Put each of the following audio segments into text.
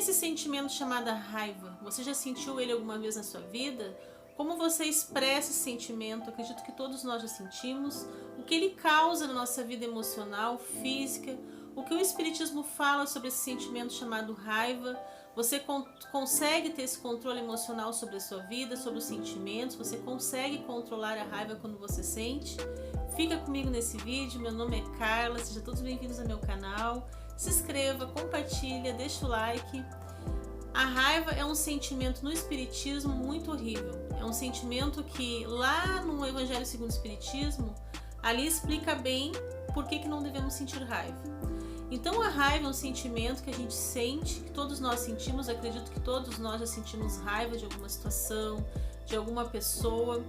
esse sentimento chamado raiva? Você já sentiu ele alguma vez na sua vida? Como você expressa esse sentimento? Acredito que todos nós já sentimos. O que ele causa na nossa vida emocional, física? O que o Espiritismo fala sobre esse sentimento chamado raiva? Você consegue ter esse controle emocional sobre a sua vida, sobre os sentimentos? Você consegue controlar a raiva quando você sente? Fica comigo nesse vídeo. Meu nome é Carla, sejam todos bem-vindos ao meu canal. Se inscreva, compartilha, deixa o like. A raiva é um sentimento no Espiritismo muito horrível. É um sentimento que lá no Evangelho segundo o Espiritismo, ali explica bem por que não devemos sentir raiva. Então a raiva é um sentimento que a gente sente, que todos nós sentimos. Acredito que todos nós já sentimos raiva de alguma situação, de alguma pessoa.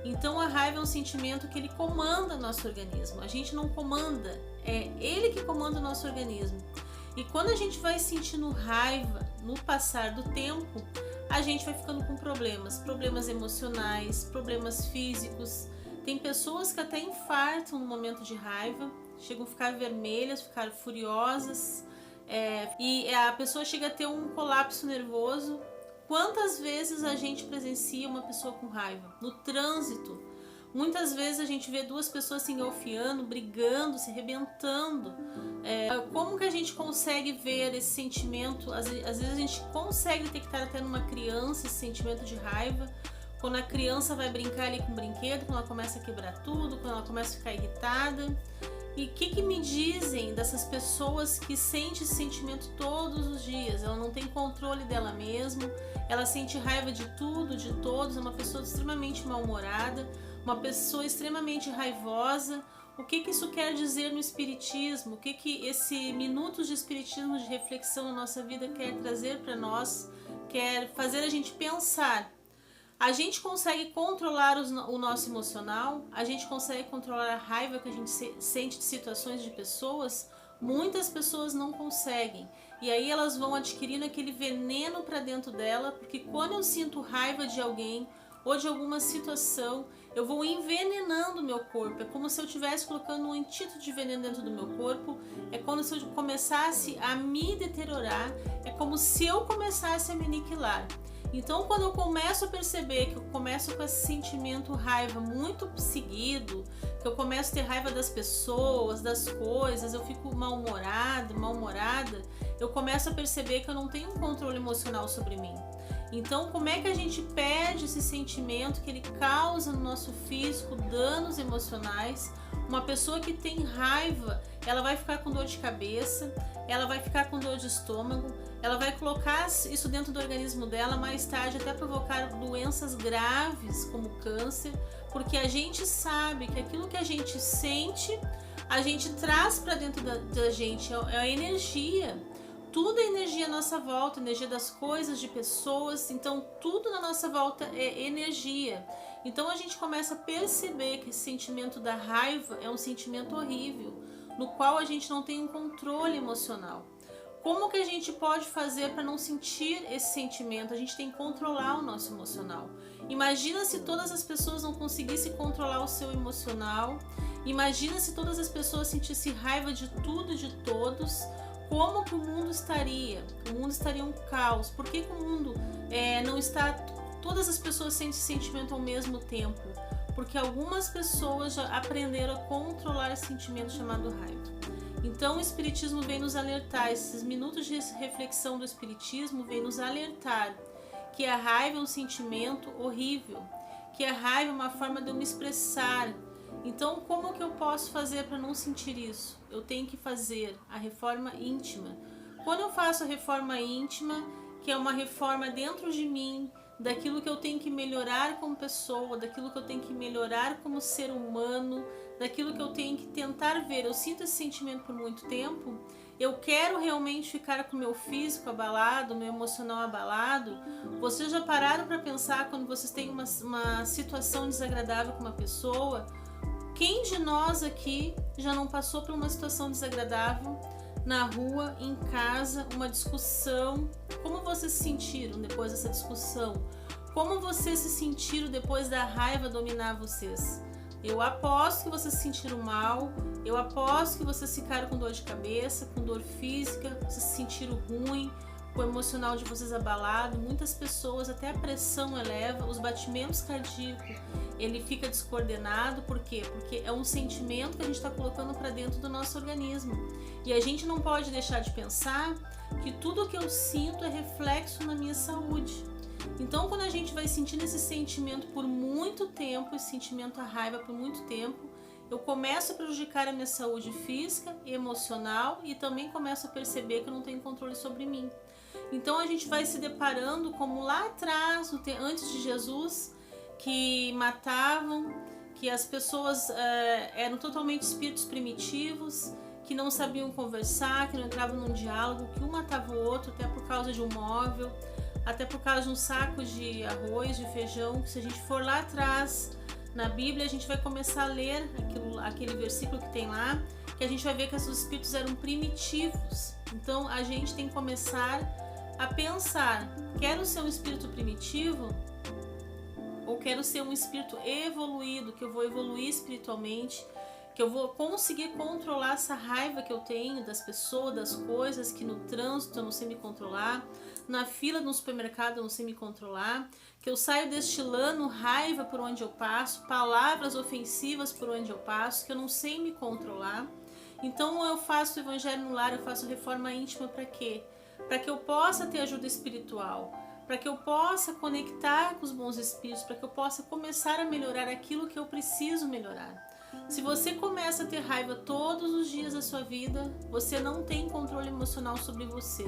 Então a raiva é um sentimento que ele comanda nosso organismo. A gente não comanda, é ele que comanda o nosso organismo. E quando a gente vai sentindo raiva no passar do tempo, a gente vai ficando com problemas emocionais, problemas físicos. Tem pessoas que até infartam no momento de raiva, chegam a ficar vermelhas, ficar furiosas, e a pessoa chega a ter um colapso nervoso. Quantas vezes a gente presencia uma pessoa com raiva? No trânsito, muitas vezes a gente vê duas pessoas se engalfiando, brigando, se arrebentando. Como que a gente consegue ver esse sentimento? Às vezes a gente consegue detectar até numa criança esse sentimento de raiva, quando a criança vai brincar ali com o brinquedo, quando ela começa a quebrar tudo, quando ela começa a ficar irritada. E o que me dizem dessas pessoas que sentem esse sentimento todos os dias? Ela não tem controle dela mesma, ela sente raiva de tudo, de todos, é uma pessoa extremamente mal-humorada, uma pessoa extremamente raivosa. O que isso quer dizer no Espiritismo? O que esse minutos de Espiritismo, de reflexão na nossa vida quer trazer para nós? Quer fazer a gente pensar. A gente consegue controlar o nosso emocional, a gente consegue controlar a raiva que a gente sente de situações de pessoas. Muitas pessoas não conseguem, e aí elas vão adquirindo aquele veneno para dentro dela, porque quando eu sinto raiva de alguém ou de alguma situação, eu vou envenenando o meu corpo. É como se eu estivesse colocando um antídoto de veneno dentro do meu corpo. É como se eu começasse a me deteriorar, é como se eu começasse a me aniquilar. Então, quando eu começo a perceber que eu começo com esse sentimento raiva muito seguido, que eu começo a ter raiva das pessoas, das coisas, eu fico mal-humorada, eu começo a perceber que eu não tenho um controle emocional sobre mim. Então, como é que a gente perde esse sentimento que ele causa no nosso físico, danos emocionais? Uma pessoa que tem raiva, ela vai ficar com dor de cabeça, ela vai ficar com dor de estômago, ela vai colocar isso dentro do organismo dela, mais tarde até provocar doenças graves como câncer, porque a gente sabe que aquilo que a gente sente, a gente traz para dentro da gente, é a energia. Tudo é energia à nossa volta, energia das coisas, de pessoas, então tudo na nossa volta é energia. Então a gente começa a perceber que esse sentimento da raiva é um sentimento horrível, no qual a gente não tem um controle emocional. Como que a gente pode fazer para não sentir esse sentimento? A gente tem que controlar o nosso emocional. Imagina se todas as pessoas não conseguissem controlar o seu emocional. Imagina se todas as pessoas sentissem raiva de tudo e de todos. Como que o mundo estaria? O mundo estaria um caos. Por que o mundo não está... Todas as pessoas sentem esse sentimento ao mesmo tempo? Porque algumas pessoas já aprenderam a controlar esse sentimento chamado raiva. Então o Espiritismo vem nos alertar, esses minutos de reflexão do Espiritismo vem nos alertar que a raiva é um sentimento horrível, que a raiva é uma forma de eu me expressar. Então, como que eu posso fazer para não sentir isso? Eu tenho que fazer a reforma íntima. Quando eu faço a reforma íntima, que é uma reforma dentro de mim, daquilo que eu tenho que melhorar como pessoa, daquilo que eu tenho que melhorar como ser humano, daquilo que eu tenho que tentar ver. Eu sinto esse sentimento por muito tempo, eu quero realmente ficar com o meu físico abalado, meu emocional abalado. Vocês já pararam para pensar quando vocês têm uma situação desagradável com uma pessoa? Quem de nós aqui já não passou por uma situação desagradável na rua, em casa, uma discussão? Como vocês se sentiram depois dessa discussão? Como vocês se sentiram depois da raiva dominar vocês? Eu aposto que vocês se sentiram mal, eu aposto que vocês ficaram com dor de cabeça, com dor física, vocês se sentiram ruim, o emocional de vocês abalado, muitas pessoas até a pressão eleva, os batimentos cardíacos, ele fica descoordenado. Por quê? Porque é um sentimento que a gente está colocando para dentro do nosso organismo. E a gente não pode deixar de pensar que tudo que eu sinto é reflexo na minha saúde. Então, quando a gente vai sentindo esse sentimento por muito tempo, esse sentimento, a raiva por muito tempo, eu começo a prejudicar a minha saúde física e emocional e também começo a perceber que eu não tenho controle sobre mim. Então a gente vai se deparando como lá atrás, antes de Jesus, que matavam, que as pessoas eram totalmente espíritos primitivos, que não sabiam conversar, que não entravam num diálogo, que um matava o outro até por causa de um móvel, até por causa de um saco de arroz, de feijão. Se a gente for lá atrás na Bíblia, a gente vai começar a ler aquele versículo que tem lá, que a gente vai ver que esses espíritos eram primitivos. Então a gente tem que começar a pensar, quero ser um espírito primitivo ou quero ser um espírito evoluído, que eu vou evoluir espiritualmente, que eu vou conseguir controlar essa raiva que eu tenho das pessoas, das coisas, que no trânsito eu não sei me controlar, na fila no supermercado eu não sei me controlar, que eu saio destilando raiva por onde eu passo, palavras ofensivas por onde eu passo, que eu não sei me controlar. Então eu faço o evangelho no lar, eu faço reforma íntima para quê? Para que eu possa ter ajuda espiritual, para que eu possa conectar com os bons espíritos, para que eu possa começar a melhorar aquilo que eu preciso melhorar. Se você começa a ter raiva todos os dias da sua vida, você não tem controle emocional sobre você.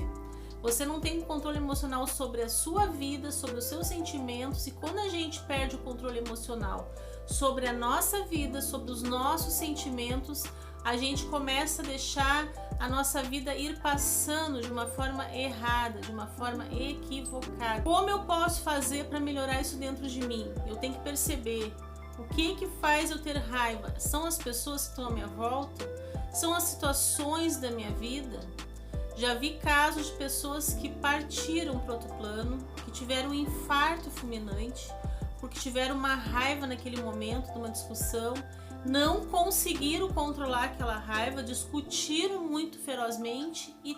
Você não tem controle emocional sobre a sua vida, sobre os seus sentimentos. E quando a gente perde o controle emocional sobre a nossa vida, sobre os nossos sentimentos, a gente começa a deixar a nossa vida ir passando de uma forma errada, de uma forma equivocada. Como eu posso fazer para melhorar isso dentro de mim? Eu tenho que perceber o que faz eu ter raiva. São as pessoas que estão à minha volta? São as situações da minha vida? Já vi casos de pessoas que partiram para outro plano, que tiveram um infarto fulminante, porque tiveram uma raiva naquele momento, de uma discussão, não conseguiram controlar aquela raiva, discutiram muito ferozmente e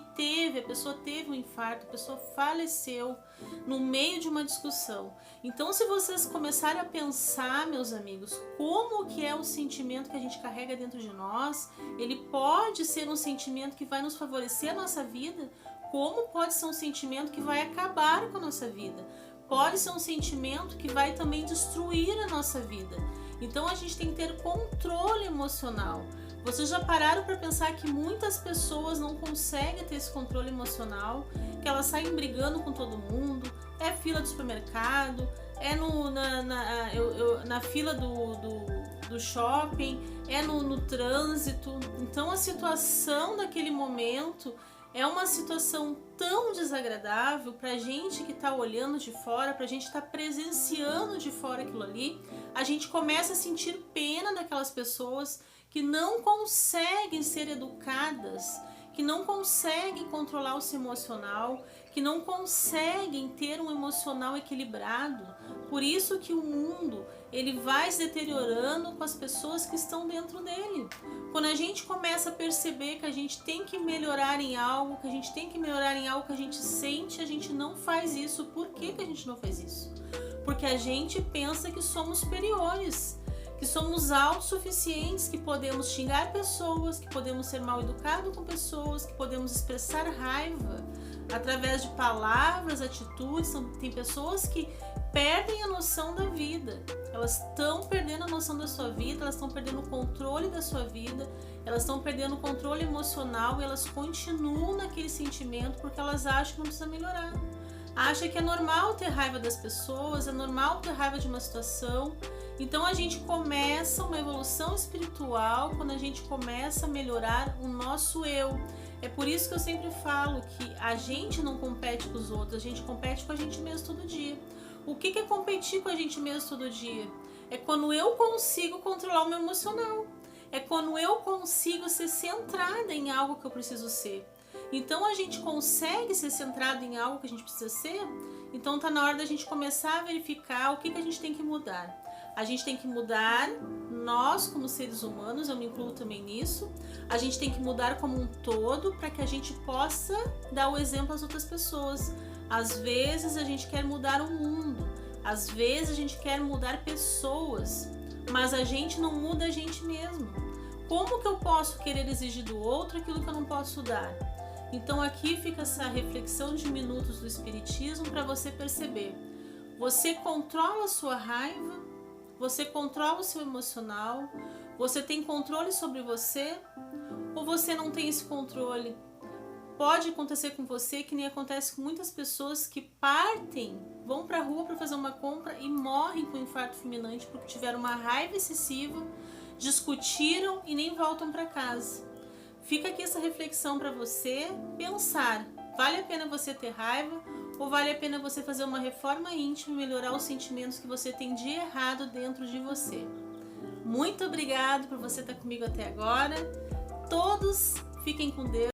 a pessoa teve um infarto, a pessoa faleceu no meio de uma discussão. Então, se vocês começarem a pensar, meus amigos, como que é o sentimento que a gente carrega dentro de nós, ele pode ser um sentimento que vai nos favorecer a nossa vida, como pode ser um sentimento que vai acabar com a nossa vida. Pode ser um sentimento que vai também destruir a nossa vida. Então a gente tem que ter controle emocional. Vocês já pararam para pensar que muitas pessoas não conseguem ter esse controle emocional, que elas saem brigando com todo mundo, é fila do supermercado, é na fila do shopping, é no trânsito. Então a situação daquele momento é uma situação tão desagradável para a gente que está olhando de fora, para a gente estar presenciando de fora aquilo ali. A gente começa a sentir pena daquelas pessoas que não conseguem ser educadas, que não conseguem controlar o seu emocional, que não conseguem ter um emocional equilibrado. Por isso que o mundo ele vai se deteriorando com as pessoas que estão dentro dele. Quando a gente começa a perceber que a gente tem que melhorar em algo, que a gente tem que melhorar em algo que a gente sente, a gente não faz isso. Por que a gente não faz isso? Porque a gente pensa que somos superiores, que somos autossuficientes, que podemos xingar pessoas, que podemos ser mal educados com pessoas, que podemos expressar raiva através de palavras, atitudes. Tem pessoas que perdem a noção da vida, elas estão perdendo a noção da sua vida, elas estão perdendo o controle da sua vida, elas estão perdendo o controle emocional e elas continuam naquele sentimento porque elas acham que não precisa melhorar. Acha que é normal ter raiva das pessoas, é normal ter raiva de uma situação. Então a gente começa uma evolução espiritual quando a gente começa a melhorar o nosso eu. É por isso que eu sempre falo que a gente não compete com os outros, a gente compete com a gente mesmo todo dia. O que é competir com a gente mesmo todo dia? É quando eu consigo controlar o meu emocional. É quando eu consigo ser centrada em algo que eu preciso ser. Então a gente consegue ser centrado em algo que a gente precisa ser? Então tá na hora da gente começar a verificar o que a gente tem que mudar. A gente tem que mudar, nós como seres humanos, eu me incluo também nisso, a gente tem que mudar como um todo para que a gente possa dar o exemplo às outras pessoas. Às vezes a gente quer mudar o mundo, às vezes a gente quer mudar pessoas, mas a gente não muda a gente mesmo. Como que eu posso querer exigir do outro aquilo que eu não posso dar? Então aqui fica essa reflexão de minutos do Espiritismo para você perceber. Você controla a sua raiva? Você controla o seu emocional? Você tem controle sobre você? Ou você não tem esse controle? Pode acontecer com você que nem acontece com muitas pessoas que partem, vão para a rua para fazer uma compra e morrem com infarto fulminante porque tiveram uma raiva excessiva, discutiram e nem voltam para casa. Fica aqui essa reflexão para você pensar, vale a pena você ter raiva ou vale a pena você fazer uma reforma íntima e melhorar os sentimentos que você tem de errado dentro de você? Muito obrigado por você estar comigo até agora. Todos fiquem com Deus.